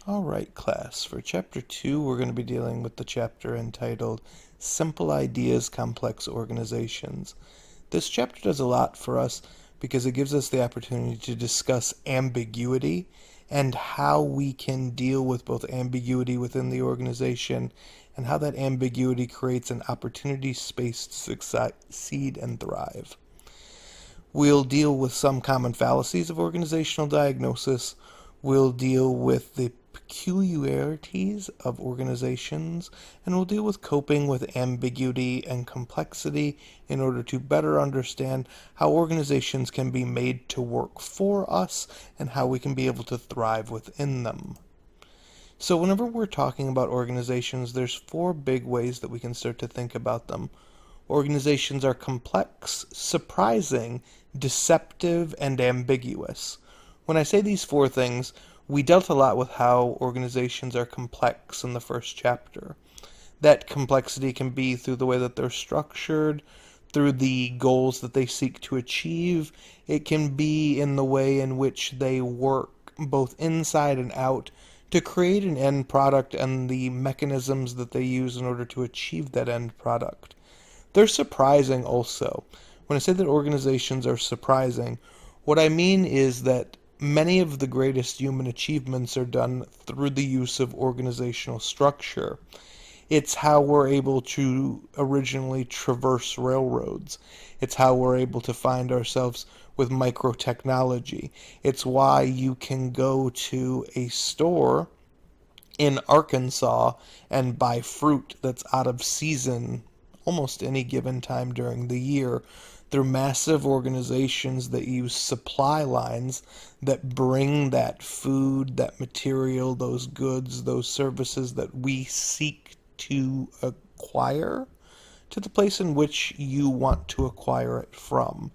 All right, class. For Chapter 2, we're going to be dealing with the chapter entitled Simple Ideas, Complex Organizations. This chapter does a lot for us because it gives us the opportunity to discuss ambiguity and how we can deal with both ambiguity within the organization and how that ambiguity creates an opportunity space to succeed and thrive. We'll deal with some common fallacies of organizational diagnosis. We'll deal with the peculiarities of organizations, and we'll deal with coping with ambiguity and complexity in order to better understand how organizations can be made to work for us and how we can be able to thrive within them. So whenever we're talking about organizations, there's four big ways that we can start to think about them. Organizations are complex, surprising, deceptive, and ambiguous. When I say these four things, we dealt a lot with how organizations are complex in the first chapter. That complexity can be through the way that they're structured, through the goals that they seek to achieve. It can be in the way in which they work, both inside and out, to create an end product and the mechanisms that they use in order to achieve that end product. They're surprising also. When I say that organizations are surprising, what I mean is that many of the greatest human achievements are done through the use of organizational structure. It's how we're able to originally traverse railroads. It's how we're able to find ourselves with microtechnology. It's why you can go to a store in Arkansas and buy fruit that's out of season almost any given time during the year through massive organizations that use supply lines that bring that food, that material, those goods, those services that we seek to acquire to the place in which you want to acquire it from.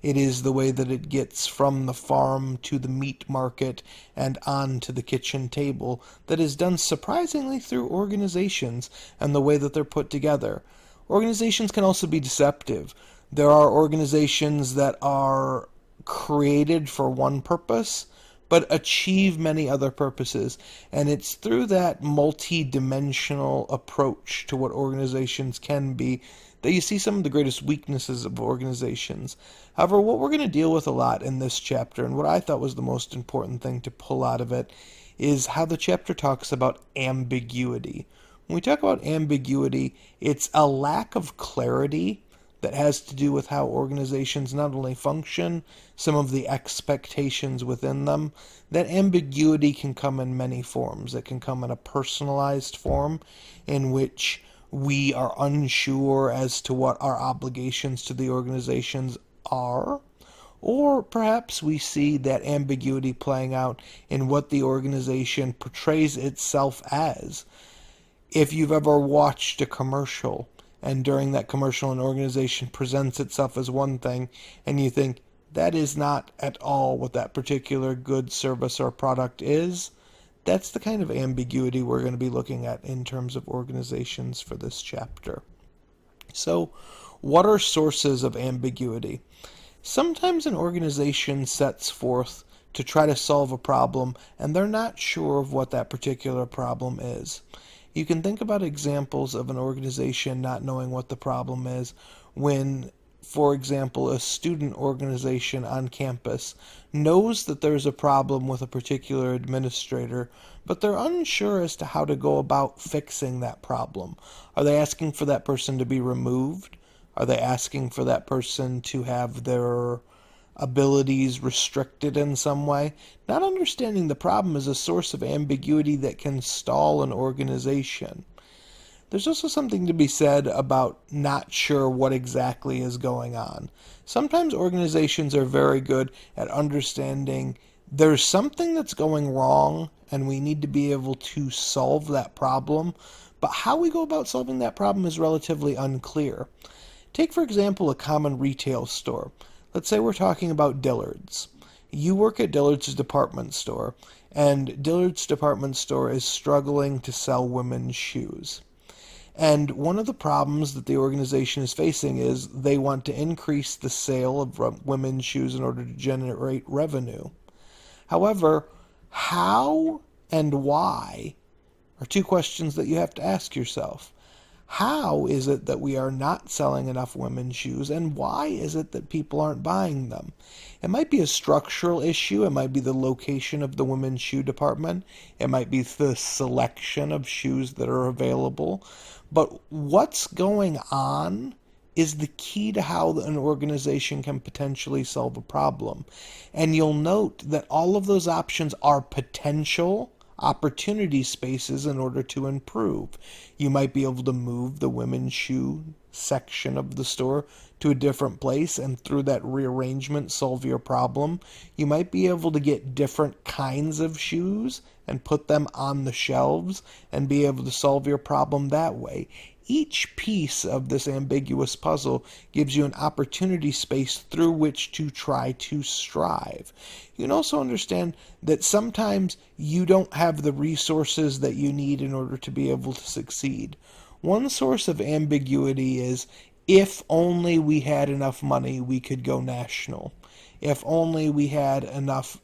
It is the way that it gets from the farm to the meat market and on to the kitchen table that is done surprisingly through organizations and the way that they're put together. Organizations can also be deceptive. There are organizations that are created for one purpose, but achieve many other purposes. And it's through that multi-dimensional approach to what organizations can be that you see some of the greatest weaknesses of organizations. However, what we're going to deal with a lot in this chapter, and what I thought was the most important thing to pull out of it, is how the chapter talks about ambiguity. When we talk about ambiguity, it's a lack of clarity that has to do with how organizations not only function, some of the expectations within them. That ambiguity can come in many forms. It can come in a personalized form in which we are unsure as to what our obligations to the organizations are. Or perhaps we see that ambiguity playing out in what the organization portrays itself as. If you've ever watched a commercial, and during that commercial an organization presents itself as one thing, and you think, that is not at all what that particular good, service, or product is, that's the kind of ambiguity we're going to be looking at in terms of organizations for this chapter. So, what are sources of ambiguity? Sometimes an organization sets forth to try to solve a problem, and they're not sure of what that particular problem is. You can think about examples of an organization not knowing what the problem is when, for example, a student organization on campus knows that there's a problem with a particular administrator, but they're unsure as to how to go about fixing that problem. Are they asking for that person to be removed? Are they asking for that person to have their abilities restricted in some way? Not understanding the problem is a source of ambiguity that can stall an organization. There's also something to be said about not sure what exactly is going on. Sometimes organizations are very good at understanding there's something that's going wrong and we need to be able to solve that problem, but how we go about solving that problem is relatively unclear. Take, for example, a common retail store. Let's say we're talking about Dillard's. You work at Dillard's department store, and Dillard's department store is struggling to sell women's shoes. And one of the problems that the organization is facing is they want to increase the sale of women's shoes in order to generate revenue. However, how and why are two questions that you have to ask yourself. How is it that we are not selling enough women's shoes, and why is it that people aren't buying them? It might be a structural issue. It might be the location of the women's shoe department. It might be the selection of shoes that are available. But what's going on is the key to how an organization can potentially solve a problem. And you'll note that all of those options are potential opportunity spaces in order to improve. You might be able to move the women's shoe section of the store to a different place and through that rearrangement solve your problem. You might be able to get different kinds of shoes and put them on the shelves and be able to solve your problem that way. Each piece of this ambiguous puzzle gives you an opportunity space through which to try to strive. You can also understand that sometimes you don't have the resources that you need in order to be able to succeed. One source of ambiguity is, if only we had enough money, we could go national. If only we had enough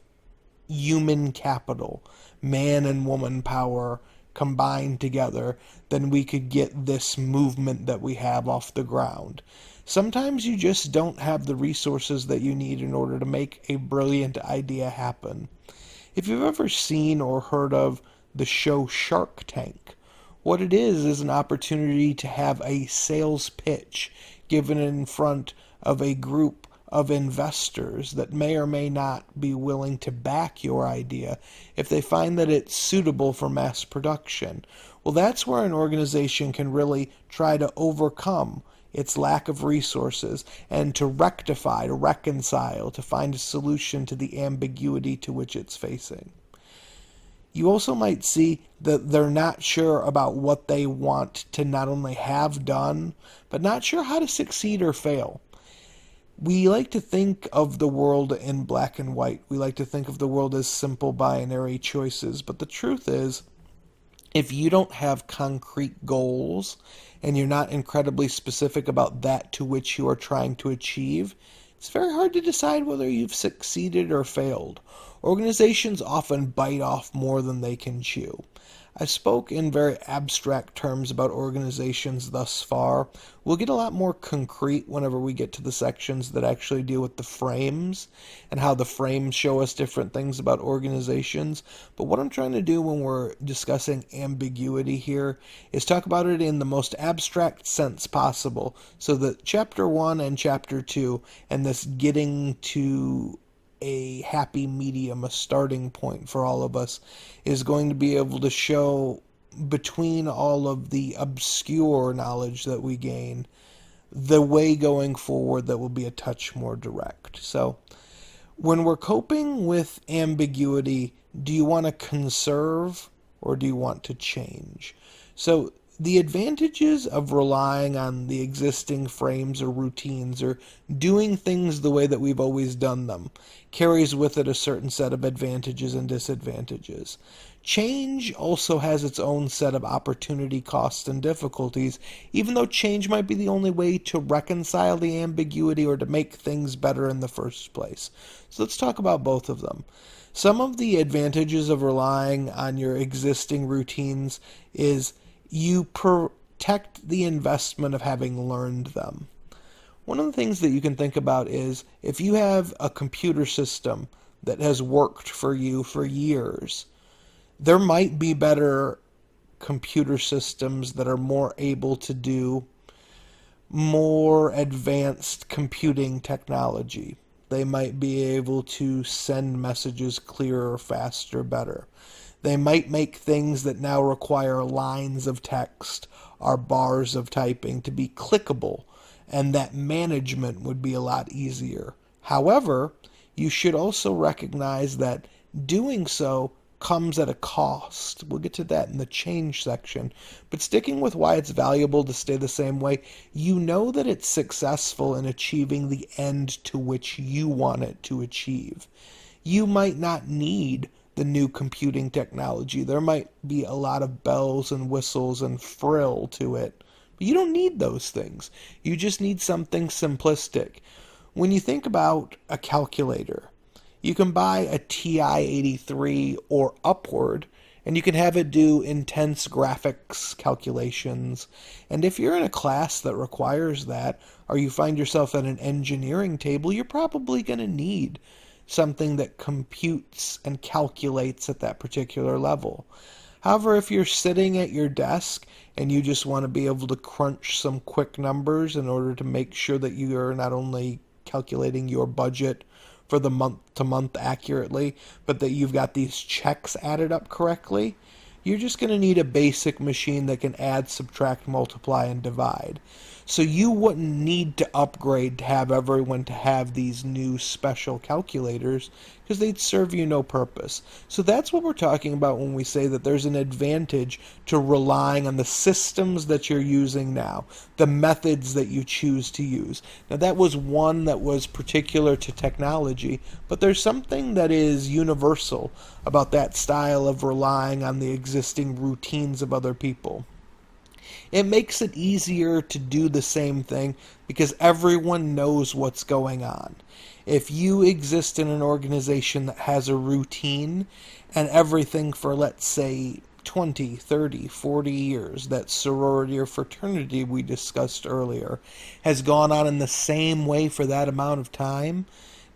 human capital, man and woman power combined together, then we could get this movement that we have off the ground. Sometimes you just don't have the resources that you need in order to make a brilliant idea happen. If you've ever seen or heard of the show Shark Tank, what it is an opportunity to have a sales pitch given in front of a group of investors that may or may not be willing to back your idea if they find that it's suitable for mass production. Well, that's where an organization can really try to overcome its lack of resources and to rectify, to reconcile, to find a solution to the ambiguity to which it's facing. You also might see that they're not sure about what they want to not only have done, but not sure how to succeed or fail. We like to think of the world in black and white. We like to think of the world as simple binary choices. But the truth is, if you don't have concrete goals and you're not incredibly specific about that to which you are trying to achieve, it's very hard to decide whether you've succeeded or failed. Organizations often bite off more than they can chew. I spoke in very abstract terms about organizations thus far. We'll get a lot more concrete whenever we get to the sections that actually deal with the frames and how the frames show us different things about organizations. But what I'm trying to do when we're discussing ambiguity here is talk about it in the most abstract sense possible, so that Chapter 1 and Chapter 2 and this getting to a happy medium, a starting point for all of us, is going to be able to show, between all of the obscure knowledge that we gain, the way going forward that will be a touch more direct. So, when we're coping with ambiguity, do you want to conserve or do you want to change? So, the advantages of relying on the existing frames or routines or doing things the way that we've always done them carries with it a certain set of advantages and disadvantages. Change also has its own set of opportunity costs and difficulties, even though change might be the only way to reconcile the ambiguity or to make things better in the first place. So let's talk about both of them. Some of the advantages of relying on your existing routines is you protect the investment of having learned them. One of the things that you can think about is if you have a computer system that has worked for you for years, there might be better computer systems that are more able to do more advanced computing technology. They might be able to send messages clearer, faster, better. They might make things that now require lines of text or bars of typing to be clickable, and that management would be a lot easier. However, you should also recognize that doing so comes at a cost. We'll get to that in the change section. But sticking with why it's valuable to stay the same way, you know that it's successful in achieving the end to which you want it to achieve. You might not need the new computing technology. There might be a lot of bells and whistles and frill to it. But you don't need those things. You just need something simplistic. When you think about a calculator, you can buy a TI-83 or upward, And you can have it do intense graphics calculations. And if you're in a class that requires that, or you find yourself at an engineering table, you're probably going to need something that computes and calculates at that particular level. However, if you're sitting at your desk and you just want to be able to crunch some quick numbers in order to make sure that you are not only calculating your budget for the month to month accurately, but that you've got these checks added up correctly, you're just going to need a basic machine that can add, subtract, multiply, and divide. So you wouldn't need to upgrade to have everyone to have these new special calculators because they'd serve you no purpose. So that's what we're talking about when we say that there's an advantage to relying on the systems that you're using now, the methods that you choose to use. Now that was one that was particular to technology, but there's something that is universal about that style of relying on the existing routines of other people. It makes it easier to do the same thing because everyone knows what's going on. If you exist in an organization that has a routine and everything for, let's say, 20, 30, 40 years, that sorority or fraternity we discussed earlier, has gone on in the same way for that amount of time,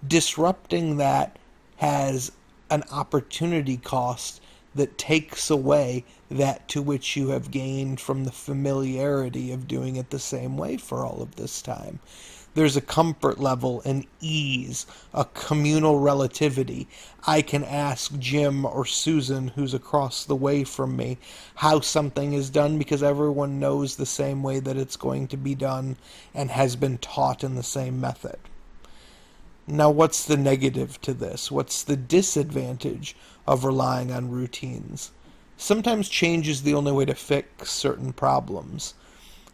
disrupting that has an opportunity cost that takes away that to which you have gained from the familiarity of doing it the same way for all of this time. There's a comfort level, an ease, a communal relativity. I can ask Jim or Susan, who's across the way from me, how something is done because everyone knows the same way that it's going to be done and has been taught in the same method. Now, what's the negative to this? What's the disadvantage of relying on routines? Sometimes change is the only way to fix certain problems.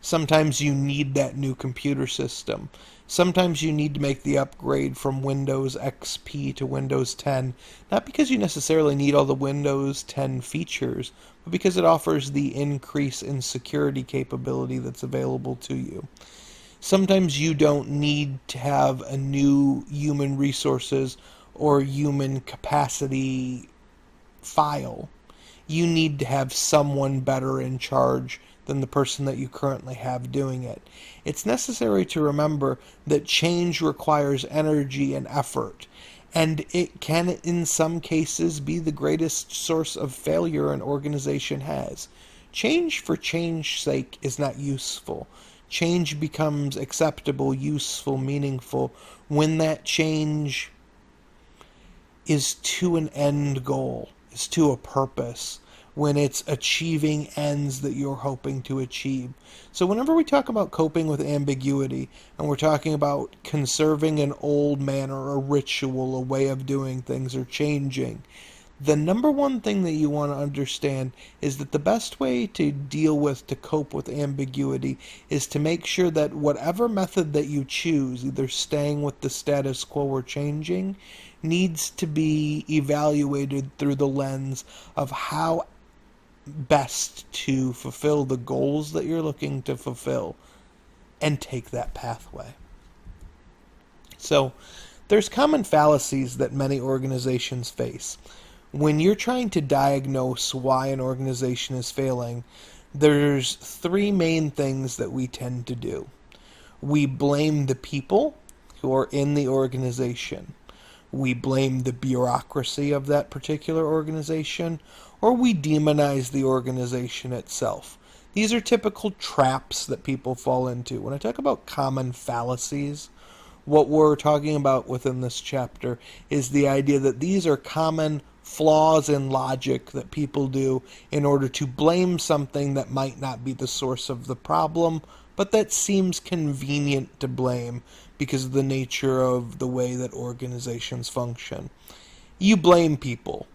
Sometimes you need that new computer system. Sometimes you need to make the upgrade from Windows XP to Windows 10, not because you necessarily need all the Windows 10 features, but because it offers the increase in security capability that's available to you. Sometimes you don't need to have a new human resources or human capacity file. You need to have someone better in charge than the person that you currently have doing it. It's necessary to remember that change requires energy and effort, and it can, in some cases, be the greatest source of failure an organization has. Change for change's sake is not useful. Change becomes acceptable, useful, meaningful when that change is to an end goal, is to a purpose, when it's achieving ends that you're hoping to achieve. So whenever we talk about coping with ambiguity, and we're talking about conserving an old manner, a ritual, a way of doing things, or changing, the number one thing that you want to understand is that the best way to deal with, to cope with ambiguity, is to make sure that whatever method that you choose, either staying with the status quo or changing, needs to be evaluated through the lens of how best to fulfill the goals that you're looking to fulfill and take that pathway. So, there's common fallacies that many organizations face. When you're trying to diagnose why an organization is failing, there's three main things that we tend to do. We blame the people who are in the organization. We blame the bureaucracy of that particular organization, or we demonize the organization itself. These are typical traps that people fall into. When I talk about common fallacies, what we're talking about within this chapter is the idea that these are common flaws in logic that people do in order to blame something that might not be the source of the problem, but that seems convenient to blame because of the nature of the way that organizations function. You blame people.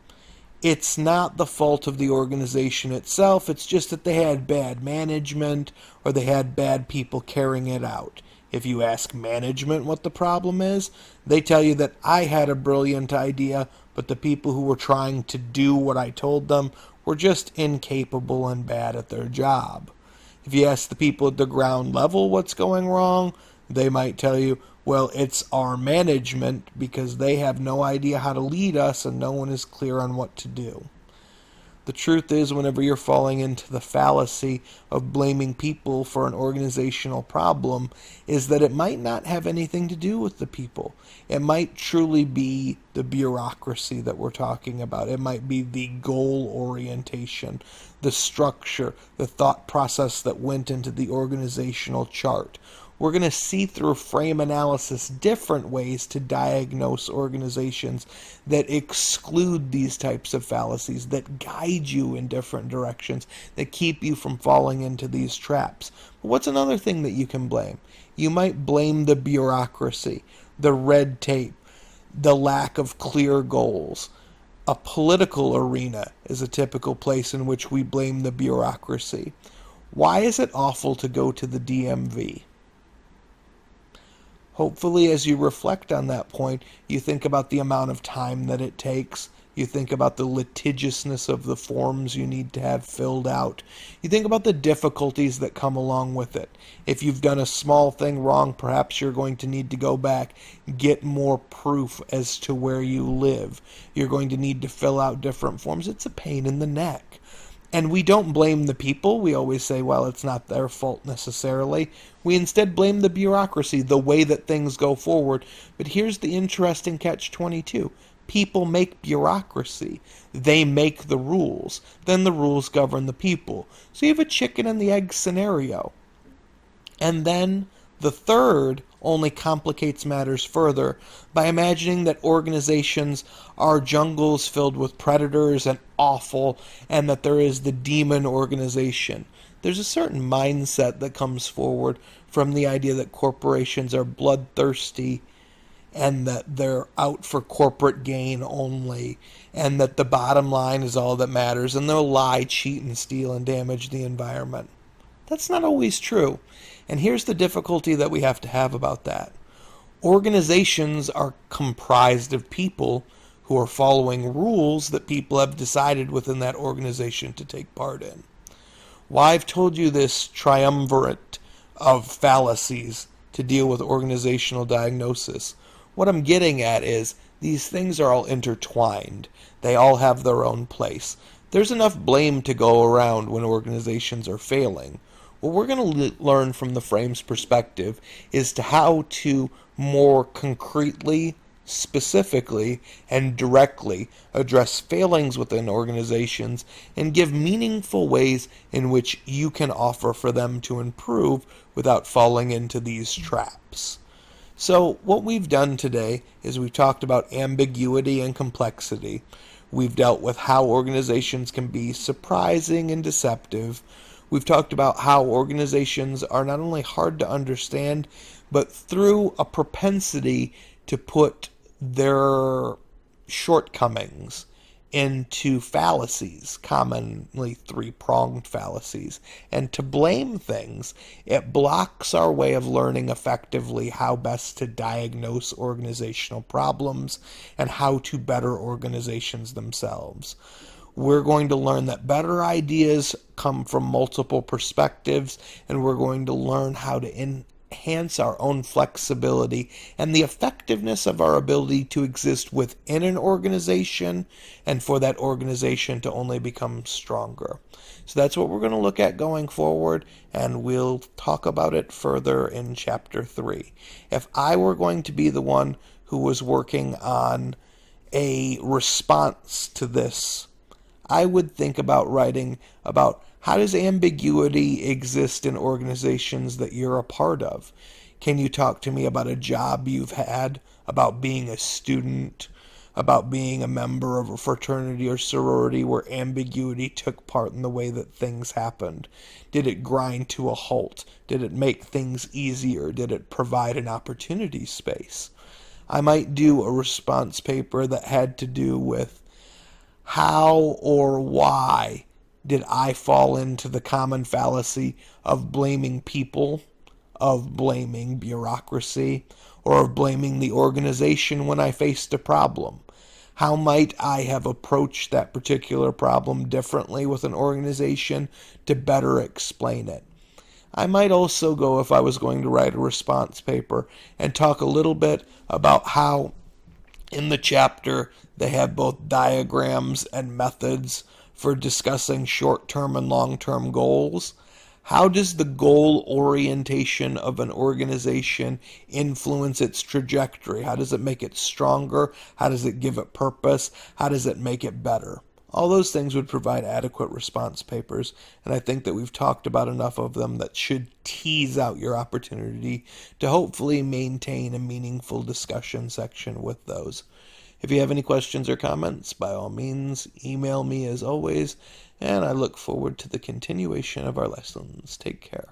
It's not the fault of the organization itself, it's just that they had bad management or they had bad people carrying it out. If you ask management what the problem is, they tell you that I had a brilliant idea, but the people who were trying to do what I told them were just incapable and bad at their job. If you ask the people at the ground level what's going wrong, they might tell you, well, it's our management because they have no idea how to lead us and no one is clear on what to do. The truth is, whenever you're falling into the fallacy of blaming people for an organizational problem, is that it might not have anything to do with the people. It might truly be the bureaucracy that we're talking about. It might be the goal orientation, the structure, the thought process that went into the organizational chart. We're going to see through frame analysis different ways to diagnose organizations that exclude these types of fallacies, that guide you in different directions, that keep you from falling into these traps. But what's another thing that you can blame? You might blame the bureaucracy, the red tape, the lack of clear goals. A political arena is a typical place in which we blame the bureaucracy. Why is it awful to go to the DMV? Hopefully, as you reflect on that point, you think about the amount of time that it takes. You think about the litigiousness of the forms you need to have filled out. You think about the difficulties that come along with it. If you've done a small thing wrong, perhaps you're going to need to go back, get more proof as to where you live. You're going to need to fill out different forms. It's a pain in the neck. And we don't blame the people. We always say, well, it's not their fault necessarily. We instead blame the bureaucracy, the way that things go forward. But here's the interesting catch-22. People make bureaucracy. They make the rules. Then the rules govern the people. So you have a chicken and the egg scenario. And then the third only complicates matters further by imagining that organizations are jungles filled with predators and awful, and that there is the demon organization. There's a certain mindset that comes forward from the idea that corporations are bloodthirsty and that they're out for corporate gain only, and that the bottom line is all that matters, and they'll lie, cheat, and steal and damage the environment. That's not always true. And here's the difficulty that we have to have about that. Organizations are comprised of people who are following rules that people have decided within that organization to take part in. Why I've told you this triumvirate of fallacies to deal with organizational diagnosis. What I'm getting at is these things are all intertwined. They all have their own place. There's enough blame to go around when organizations are failing. What we're going to learn from the frame's perspective is to how to more concretely, specifically, and directly address failings within organizations and give meaningful ways in which you can offer for them to improve without falling into these traps. So what we've done today is we've talked about ambiguity and complexity. We've dealt with how organizations can be surprising and deceptive. We've talked about how organizations are not only hard to understand, but through a propensity to put their shortcomings into fallacies, commonly three-pronged fallacies, and to blame things, it blocks our way of learning effectively how best to diagnose organizational problems and how to better organizations themselves. We're going to learn that better ideas come from multiple perspectives, and we're going to learn how to enhance our own flexibility and the effectiveness of our ability to exist within an organization and for that organization to only become stronger. So that's what we're going to look at going forward, and we'll talk about it further in Chapter 3. If I were going to be the one who was working on a response to this, I would think about writing about how does ambiguity exist in organizations that you're a part of. Can you talk to me about a job you've had, about being a student, about being a member of a fraternity or sorority where ambiguity took part in the way that things happened? Did it grind to a halt? Did it make things easier? Did it provide an opportunity space? I might do a response paper that had to do with how or why did I fall into the common fallacy of blaming people, of blaming bureaucracy, or of blaming the organization when I faced a problem? How might I have approached that particular problem differently with an organization to better explain it? I might also go, if I was going to write a response paper, and talk a little bit about how in the chapter they have both diagrams and methods for discussing short-term and long-term goals? How does the goal orientation of an organization influence its trajectory? How does it make it stronger? How does it give it purpose? How does it make it better? All those things would provide adequate response papers, and I think that we've talked about enough of them that should tease out your opportunity to hopefully maintain a meaningful discussion section with those. If you have any questions or comments, by all means, email me as always, and I look forward to the continuation of our lessons. Take care.